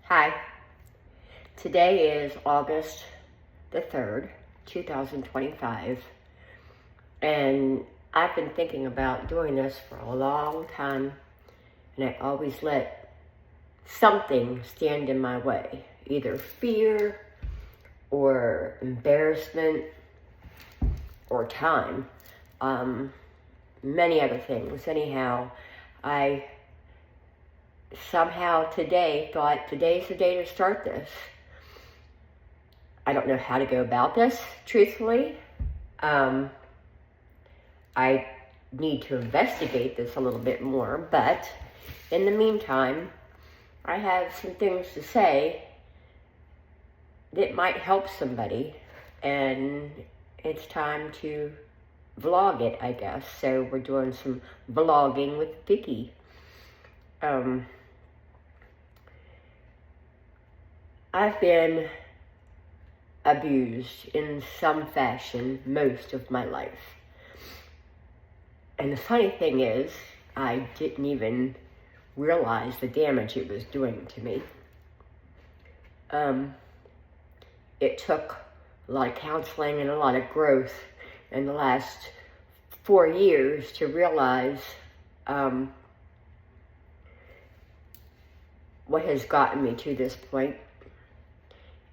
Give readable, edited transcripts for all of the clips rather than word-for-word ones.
Hi, today is August the 3rd, 2025, and I've been thinking about doing this for a long time, and I always let something stand in my way, either fear or embarrassment or time, many other things. Anyhow, I somehow today thought today's the day to start this. I don't know how to go about this, truthfully. I need to investigate this a little bit more, but in the meantime, I have some things to say that might help somebody, and it's time to vlog it, I guess. So we're doing some vlogging with Vicky. I've been abused in some fashion most of my life. And the funny thing is, I didn't even realize the damage it was doing to me. It took a lot of counseling and a lot of growth in the last 4 years to realize what has gotten me to this point.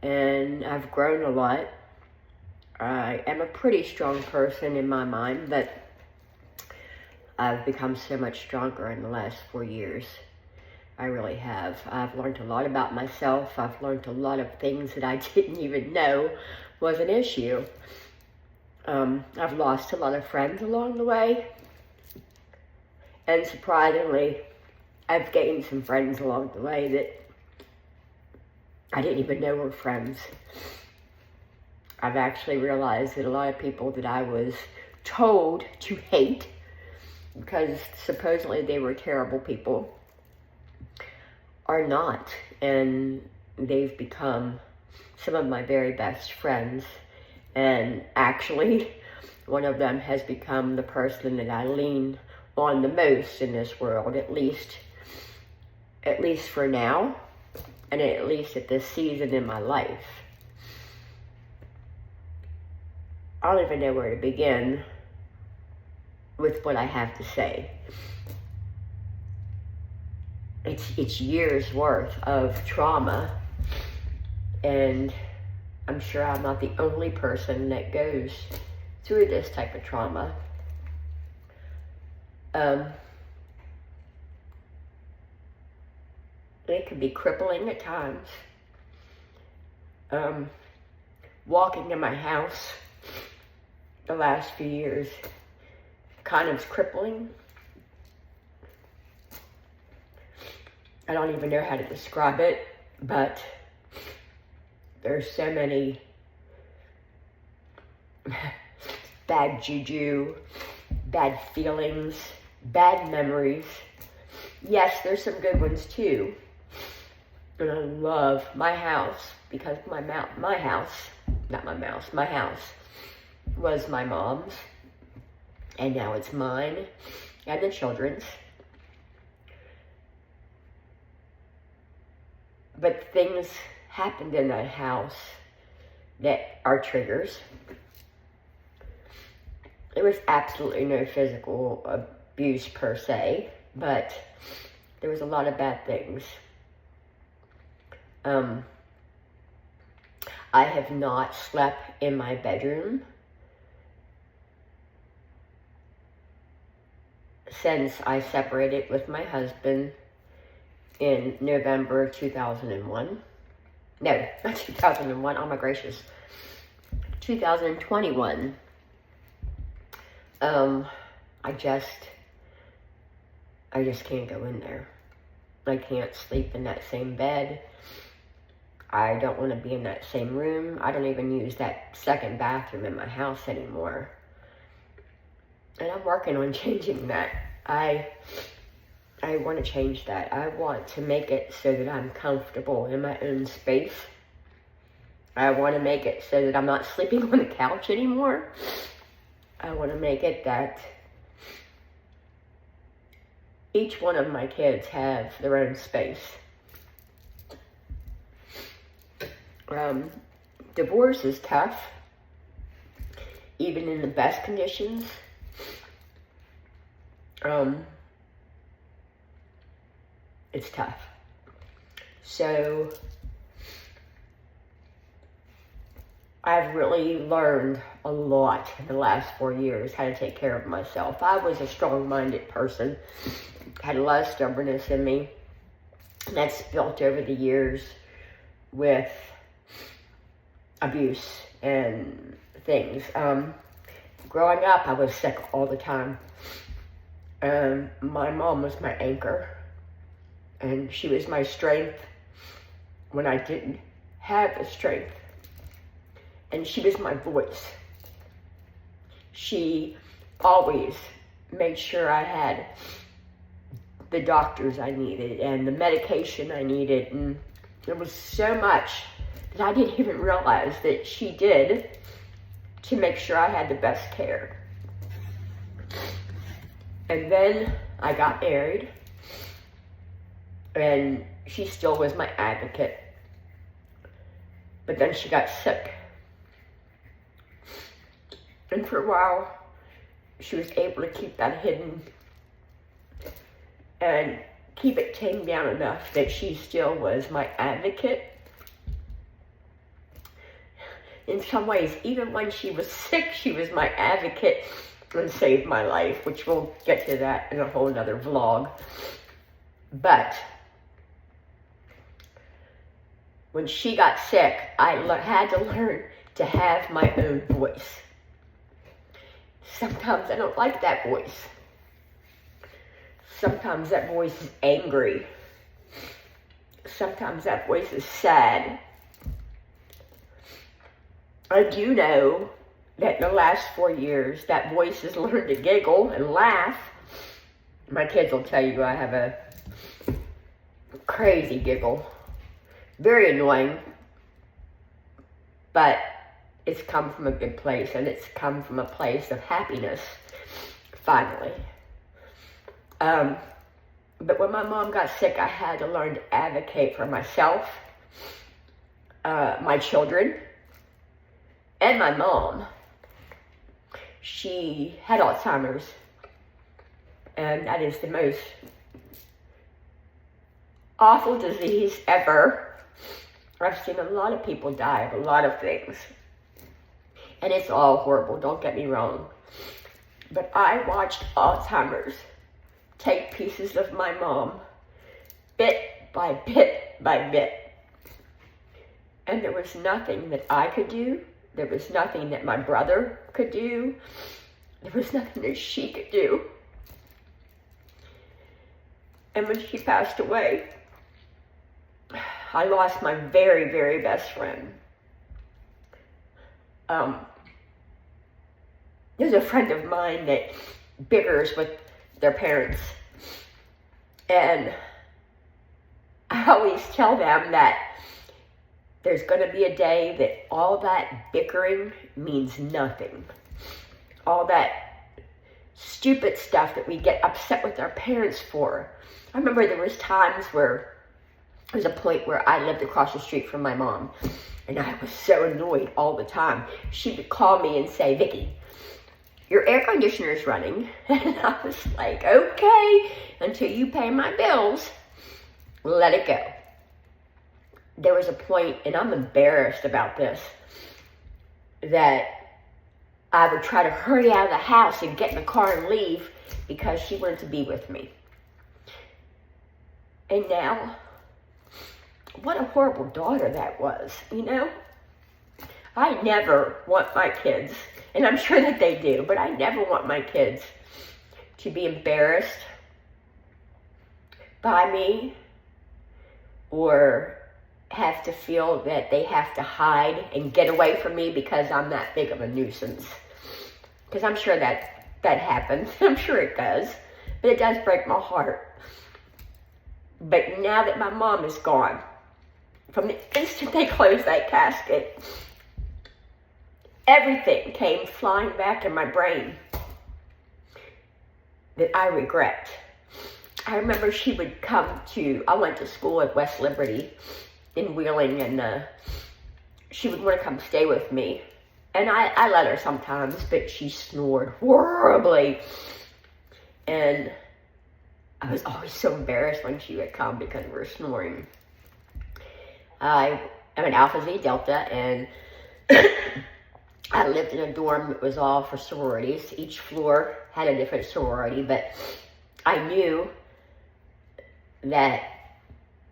And I've grown a lot. I am a pretty strong person in my mind, but I've become so much stronger in the last 4 years. I really have. I've learned a lot about myself. I've learned a lot of things that I didn't even know was an issue. I've lost a lot of friends along the way. And surprisingly, I've gained some friends along the way that I didn't even know were friends. I've actually realized that a lot of people that I was told to hate because supposedly they were terrible people are not, and they've become some of my very best friends. And actually, one of them has become the person that I lean on the most in this world, at least for now, and at least at this season in my life. I don't even know where to begin with what I have to say. It's years worth of trauma, and I'm sure I'm not the only person that goes through this type of trauma. It can be crippling at times. Walking in my house the last few years kind of crippling. I don't even know how to describe it, but there's so many bad juju, bad feelings, bad memories. Yes, there's some good ones too. And I love my house because my house was my mom's, and now it's mine and the children's. But things happened in that house that are triggers. There was absolutely no physical abuse per se, but there was a lot of bad things. I have not slept in my bedroom since I separated with my husband in November 2001. No, not 2001, oh my gracious. 2021. I just can't go in there. I can't sleep in that same bed. I don't want to be in that same room. I don't even use that second bathroom in my house anymore. And I'm working on changing that. I want to change that. I want to make it so that I'm comfortable in my own space. I want to make it so that I'm not sleeping on the couch anymore. I want to make it that each one of my kids have their own space. Divorce is tough, even in the best conditions. It's tough. So I've really learned a lot in the last 4 years how to take care of myself. I was a strong-minded person, had a lot of stubbornness in me, and that's built over the years with abuse and things. Growing up, I was sick all the time. My mom was my anchor, and she was my strength when I didn't have the strength. And she was my voice. She always made sure I had the doctors I needed and the medication I needed. And there was so much that I didn't even realize that she did to make sure I had the best care. And then I got married, and she still was my advocate. But then she got sick. And for a while, she was able to keep that hidden and keep it tamed down enough that she still was my advocate. In some ways, even when she was sick, she was my advocate and saved my life, which we'll get to that in a whole nother vlog. But when she got sick, I had to learn to have my own voice. Sometimes I don't like that voice. Sometimes that voice is angry. Sometimes that voice is sad. I do know that in the last 4 years, that voice has learned to giggle and laugh. My kids will tell you I have a crazy giggle. Very annoying, but it's come from a good place, and it's come from a place of happiness, finally. But when my mom got sick, I had to learn to advocate for myself, my children, and my mom. She had Alzheimer's, and that is the most awful disease ever. I've seen a lot of people die of a lot of things, and it's all horrible, don't get me wrong. But I watched Alzheimer's take pieces of my mom, bit by bit by bit. And there was nothing that I could do. There was nothing that my brother could do. There was nothing that she could do. And when she passed away, I lost my very, very best friend. There's a friend of mine that bickers with their parents. And I always tell them that there's going to be a day that all that bickering means nothing. All that stupid stuff that we get upset with our parents for. I remember there was times where there was a point where I lived across the street from my mom, and I was so annoyed all the time. She would call me and say, "Vicki, your air conditioner's running." And I was like, "Okay, until you pay my bills, let it go." There was a point, and I'm embarrassed about this, that I would try to hurry out of the house and get in the car and leave because she wanted to be with me. And now, what a horrible daughter that was, you know? I never want my kids, and I'm sure that they do, but I never want my kids to be embarrassed by me or have to feel that they have to hide and get away from me because I'm that big of a nuisance. Because I'm sure that happens. I'm sure it does. But it does break my heart. But now that my mom is gone, from the instant they closed that casket, everything came flying back in my brain that I regret. I remember she would come to, I went to school at West Liberty in Wheeling, and she would want to come stay with me. And I let her sometimes, but she snored horribly. And I was always so embarrassed when she would come because we were snoring. I'm an Alpha Z Delta, and I lived in a dorm that was all for sororities. Each floor had a different sorority, but I knew that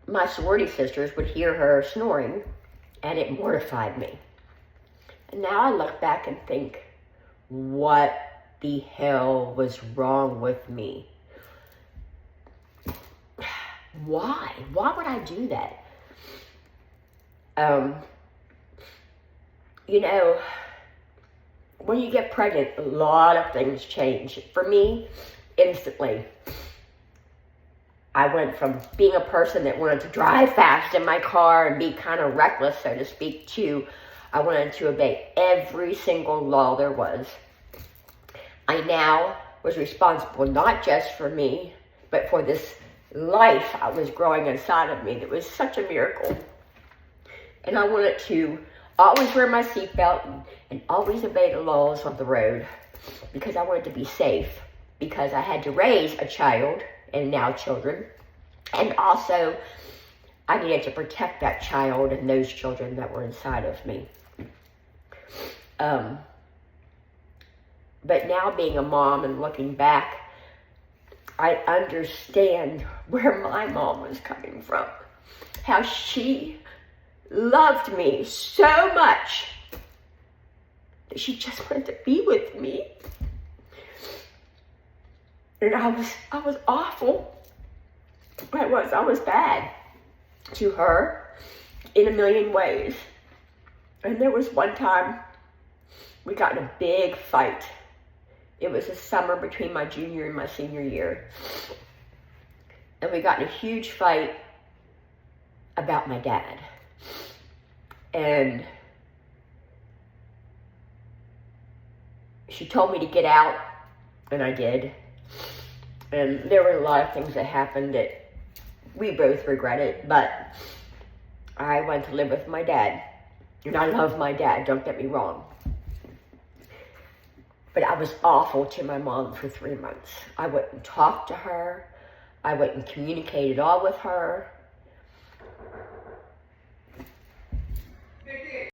my sorority sisters would hear her snoring, and it mortified me. And now I look back and think, what the hell was wrong with me? Why? Why would I do that? You know, when you get pregnant, a lot of things change. For me, instantly. I went from being a person that wanted to drive fast in my car and be kind of reckless, so to speak, to I wanted to obey every single law there was. I now was responsible not just for me, but for this life I was growing inside of me that was such a miracle. And I wanted to always wear my seatbelt and always obey the laws of the road because I wanted to be safe, because I had to raise a child and now children. And also, I needed to protect that child and those children that were inside of me. But now being a mom and looking back, I understand where my mom was coming from. How she loved me so much that she just wanted to be with me. And I was awful. I was bad to her in a million ways. And there was one time we got in a big fight. It was the summer between my junior and my senior year. And we got in a huge fight about my dad. And she told me to get out, and I did. And there were a lot of things that happened that we both regretted, but I went to live with my dad. And I love my dad, don't get me wrong. But I was awful to my mom for 3 months. I wouldn't talk to her. I wouldn't communicate at all with her.